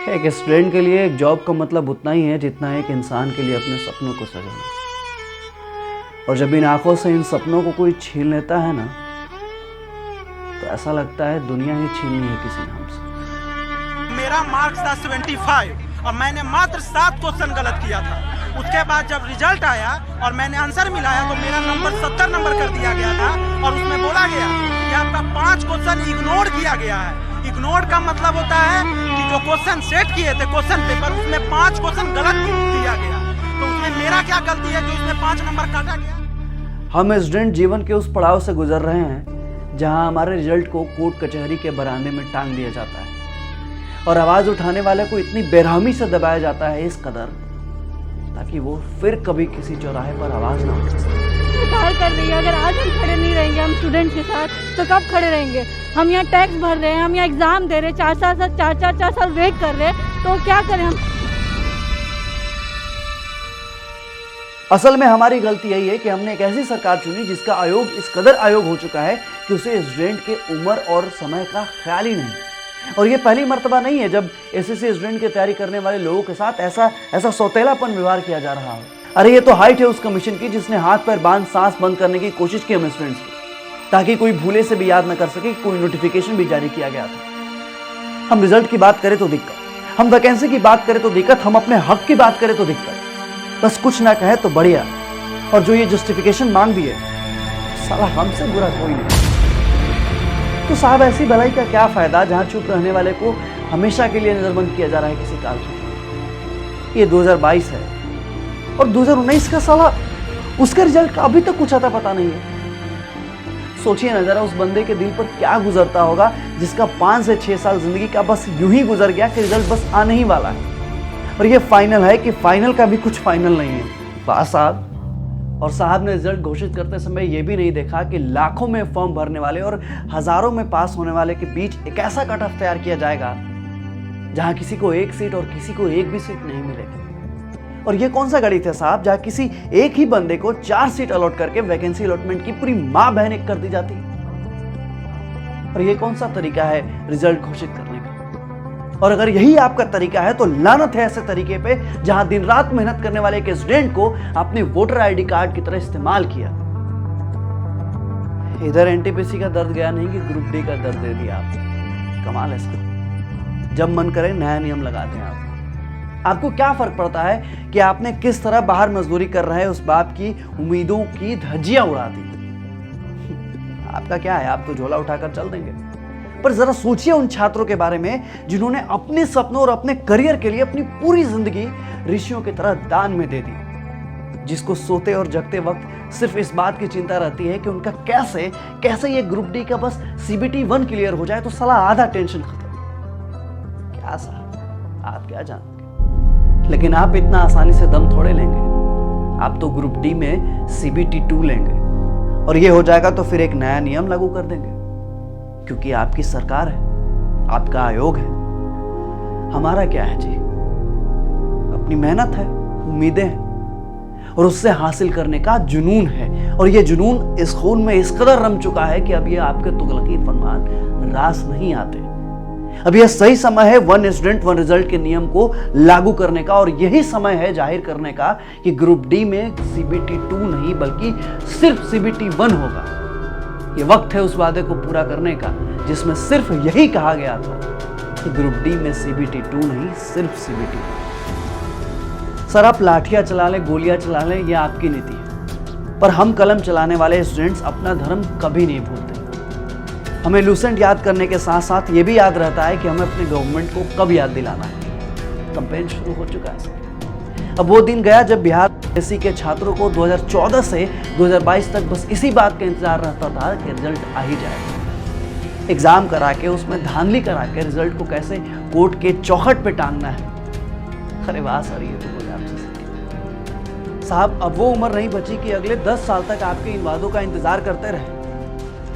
एक स्टूडेंट के लिए एक जॉब का मतलब उतना ही है जितना एक इंसान के लिए अपने सपनों को सजाना। और जब इन आंखों से इन सपनों को कोई छीन लेता है ना, तो ऐसा लगता है दुनिया ही छीन ली है किसी नाम से। मेरा मार्क्स था 75 और मैंने मात्र 7 क्वेश्चन गलत किया था। उसके बाद जब रिजल्ट आया और मैंने आंसर मिलाया तो मेरा नंबर 70 नंबर कर दिया गया था और उसमें बोला गया कि आपका 5 क्वेश्चन इग्नोर किया गया है। इग्नोर का मतलब होता है कि जो क्वेश्चन सेट किए थे क्वेश्चन पेपर, उसमें 5 क्वेश्चन गलत दिया गया। तो उसमें मेरा क्या गलती है जो इसमें 5 नंबर काटा गया? हम स्टूडेंट जीवन के उस पड़ाव से गुजर रहे हैं जहां हमारे रिजल्ट को कोर्ट कचहरी के बरामदे में टांग दिया जाता है और आवाज उठाने वाले को इतनी बेरहमी से दबाया जाता है इस कदर ताकि वो फिर कभी किसी चौराहे पर आवाज ना उठा सके। सरकार कर रही है, अगर आज हम खड़े नहीं रहेंगे हम स्टूडेंट के साथ तो कब खड़े रहेंगे? हम यहाँ टैक्स भर रहे हैं, हम यहाँ एग्जाम दे रहे हैं, 4 साल वेट कर रहे हैं, तो क्या करें हम? असल में हमारी गलती यही है कि हमने एक ऐसी सरकार चुनी जिसका आयोग इस कदर आयोग हो चुका है कि उसे स्टूडेंट के उम्र और समय का ख्याल ही नहीं। और ये पहली मर्तबा नहीं है जब एसएससी स्टूडेंट की तैयारी करने वाले लोगों के साथ ऐसा सौतेलापन व्यवहार किया जा रहा है। अरे ये तो हाइट है उस कमीशन की जिसने हाथ पैर बांध सांस बंद करने की कोशिश की हम स्टूडेंट्स की, ताकि कोई भूले से भी याद न कर सके कि कोई नोटिफिकेशन भी जारी किया गया था। हम रिजल्ट की बात करें तो दिक्कत, हम वैकेंसी की बात करें तो दिक्कत, हम अपने हक की बात करें तो दिक्कत। बस कुछ ना कहे तो बढ़िया। और जो ये जस्टिफिकेशन मांग दिए, साला हमसे बुरा कोई नहीं। तो साहब ऐसी भलाई का क्या फायदा जहां चुप रहने वाले को हमेशा के लिए नजरबंद किया जा रहा है किसी काल में। ये 2022 है और 2019 का साला उसका रिजल्ट का अभी तक कुछ आता पता नहीं है। सोचिए ना जरा उस बंदे के दिल पर क्या गुजरता होगा जिसका 5 से 6 साल जिंदगी का बस यूं ही गुजर गया कि रिजल्ट बस आने ही वाला है और ये फाइनल है कि फाइनल का भी कुछ फाइनल नहीं है। वाह साहब। और साहब ने रिजल्ट घोषित करते समय यह भी नहीं देखा कि लाखों में फॉर्म भरने वाले और हजारों में पास होने वाले के बीच एक ऐसा कट ऑफ तैयार किया जाएगा जहां किसी को 1 सीट और किसी को 1 भी सीट नहीं मिलेगी। और ये कौन सा गणित है साहब जहां किसी एक ही बंदे को 4 सीट अलॉट करके वैकेंसी अलॉटमेंट की पूरी मां बहन एक कर दी जाती। और ये कौन सा तरीका है रिजल्ट घोषित करने का? और अगर यही आपका तरीका है तो लानत है ऐसे तरीके पे जहां दिन रात मेहनत करने वाले एक स्टूडेंट को आपने वोटर आईडी कार्ड की तरह इस्तेमाल किया। इधर एनटीपीसी का दर्द गया नहीं कि ग्रुप डी का दर्द दे दिया आपको। कमाल है इसका। जब मन करे नया नियम लगाते हैं आप। आपको क्या फर्क पड़ता है कि आपने किस तरह बाहर मजदूरी कर रहे हैं उस बाप की उम्मीदों की धज्जियां उड़ा दी। आपका क्या है, आप तो झोला उठाकर चल देंगे। पर जरा सोचिए उन छात्रों के बारे में जिन्होंने अपने सपनों और अपने करियर के लिए अपनी पूरी जिंदगी ऋषियों की तरह दान में दे दी, जिसको सोते और जगते वक्त सिर्फ इस बात की चिंता रहती है कि उनका कैसे ये ग्रुप डी का बस CBT 1 क्लियर हो जाए तो साला आधा टेंशन खत्म। क्या साहब आप क्या जानते, लेकिन आप इतना आसानी से दम थोड़े लेंगे। आप तो ग्रुप डी में CBT 2 लेंगे और ये हो जाएगा तो फिर एक नया नियम लागू कर देंगे, क्योंकि आपकी सरकार है, आपका आयोग है। हमारा क्या है जी? अपनी मेहनत है, उम्मीदें हैं और उससे हासिल करने का जुनून है। और ये जुनून इस खून में इस कदर रम चुका है कि अब ये आपके तुगलकी फरमान रास नहीं आते। अब यह सही समय है 1 स्टूडेंट 1 रिजल्ट के नियम को लागू करने का और यही समय है जाहिर करने का कि ग्रुप डी में CBT 2 नहीं बल्कि सिर्फ CBT 1 होगा। ये वक्त है उस वादे को पूरा करने का जिसमें सिर्फ यही कहा गया था कि ग्रुप डी में CBT 2 नहीं सिर्फ CBT 1। सर आप लाठियां चला लें, गोलियां चला लें, यह आपकी नीति है, पर हम कलम चलाने वाले स्टूडेंट्स अपना धर्म कभी नहीं भूलते। हमें लूसेंट याद करने के साथ साथ ये भी याद रहता है कि हमें अपने गवर्नमेंट को कब याद दिलाना है। कैंपेन शुरू हो चुका है सर। अब वो दिन गया जब बिहार एससी के छात्रों को 2014 से 2022 तक बस इसी बात का इंतजार रहता था कि रिजल्ट आ ही जाए। एग्जाम करा के उसमें धांधली करा के रिजल्ट को कैसे कोर्ट के चौखट पे टांगना है। अरे वाह सर, ये तो बोले आपसे साहब। अब वो उम्र नहीं बची कि अगले 10 साल तक आपके इन वादों का इंतजार करते रहे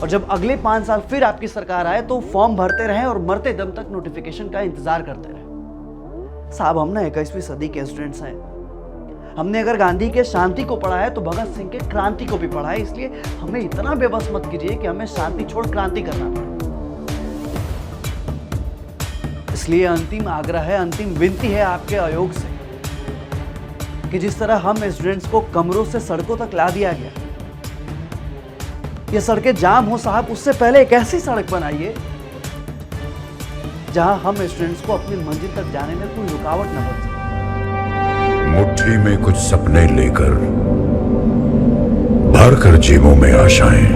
और जब अगले 5 साल फिर आपकी सरकार आए तो फॉर्म भरते रहे और मरते दम तक नोटिफिकेशन का इंतजार करते रहे। साहब हम ना 21वीं सदी के स्टूडेंट्स हैं। हमने अगर गांधी के शांति को पढ़ा है तो भगत सिंह के क्रांति को भी पढ़ा है, इसलिए हमें इतना बेबस मत कीजिए कि हमें शांति छोड़ क्रांति करना पड़े। इसलिए अंतिम आग्रह है, अंतिम विनती है आपके आयोग से कि जिस तरह हम स्टूडेंट्स को कमरों से सड़कों तक ला दिया गया, ये सड़कें जाम हो साहब, उससे पहले एक ऐसी सड़क बनाइए जहां हम स्टूडेंट्स को अपनी मंजिल तक जाने में कोई रुकावट न बन सके। मुट्ठी में कुछ सपने लेकर भर कर जेबों में आशाएं,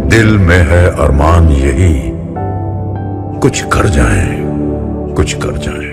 दिल में है अरमान यही, कुछ कर जाएं, कुछ कर जाएं।